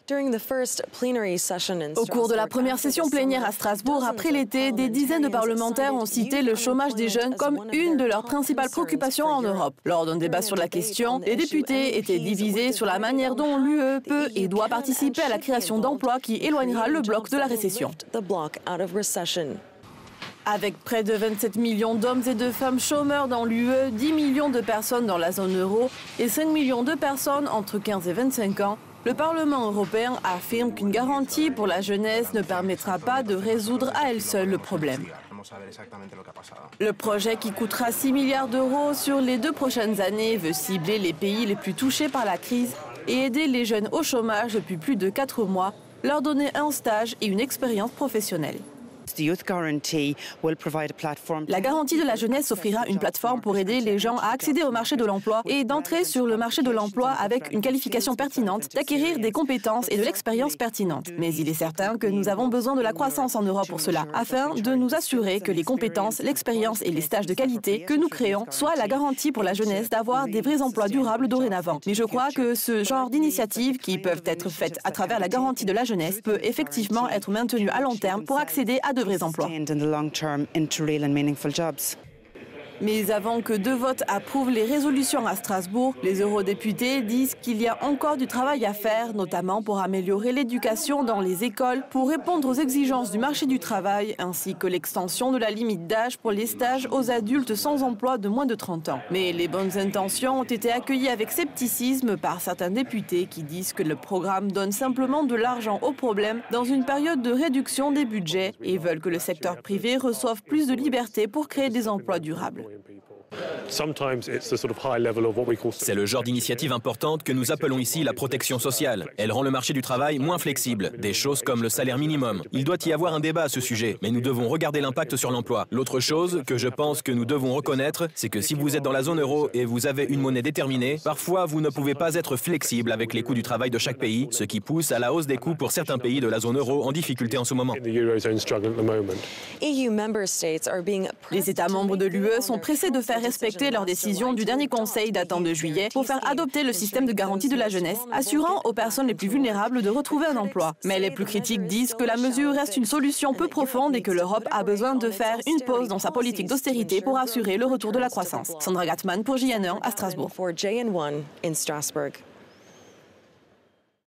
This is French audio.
Au cours de la première session plénière à Strasbourg, après l'été, des dizaines de parlementaires ont cité le chômage des jeunes comme une de leurs principales préoccupations en Europe. Lors d'un débat sur la question, les députés étaient divisés sur la manière dont l'UE peut et doit participer à la création d'emplois qui éloignera le bloc de la récession. Avec près de 27 millions d'hommes et de femmes chômeurs dans l'UE, 10 millions de personnes dans la zone euro et 5 millions de personnes entre 15 et 25 ans, le Parlement européen affirme qu'une garantie pour la jeunesse ne permettra pas de résoudre à elle seule le problème. Le projet, qui coûtera 6 milliards d'euros sur les 2 prochaines années, veut cibler les pays les plus touchés par la crise et aider les jeunes au chômage depuis plus de 4 mois, leur donner un stage et une expérience professionnelle. La garantie de la jeunesse offrira une plateforme pour aider les gens à accéder au marché de l'emploi et d'entrer sur le marché de l'emploi avec une qualification pertinente, d'acquérir des compétences et de l'expérience pertinente. Mais il est certain que nous avons besoin de la croissance en Europe pour cela, afin de nous assurer que les compétences, l'expérience et les stages de qualité que nous créons soient la garantie pour la jeunesse d'avoir des vrais emplois durables dorénavant. Mais je crois que ce genre d'initiatives qui peuvent être faites à travers la garantie de la jeunesse peut effectivement être maintenu à long terme pour accéder à de vrais emplois. Mais avant que 2 votes approuvent les résolutions à Strasbourg, les eurodéputés disent qu'il y a encore du travail à faire, notamment pour améliorer l'éducation dans les écoles, pour répondre aux exigences du marché du travail, ainsi que l'extension de la limite d'âge pour les stages aux adultes sans emploi de moins de 30 ans. Mais les bonnes intentions ont été accueillies avec scepticisme par certains députés qui disent que le programme donne simplement de l'argent au problème dans une période de réduction des budgets et veulent que le secteur privé reçoive plus de liberté pour créer des emplois durables. C'est le genre d'initiative importante que nous appelons ici la protection sociale. Elle rend le marché du travail moins flexible, des choses comme le salaire minimum. Il doit y avoir un débat à ce sujet, mais nous devons regarder l'impact sur l'emploi. L'autre chose que je pense que nous devons reconnaître, c'est que si vous êtes dans la zone euro et vous avez une monnaie déterminée, parfois vous ne pouvez pas être flexible avec les coûts du travail de chaque pays, ce qui pousse à la hausse des coûts pour certains pays de la zone euro en difficulté en ce moment. Les États membres de l'UE sont pressés de faire respecter leur décision du dernier Conseil datant de juillet pour faire adopter le système de garantie de la jeunesse, assurant aux personnes les plus vulnérables de retrouver un emploi. Mais les plus critiques disent que la mesure reste une solution peu profonde et que l'Europe a besoin de faire une pause dans sa politique d'austérité pour assurer le retour de la croissance. Sandra Gatman pour JN1 à Strasbourg.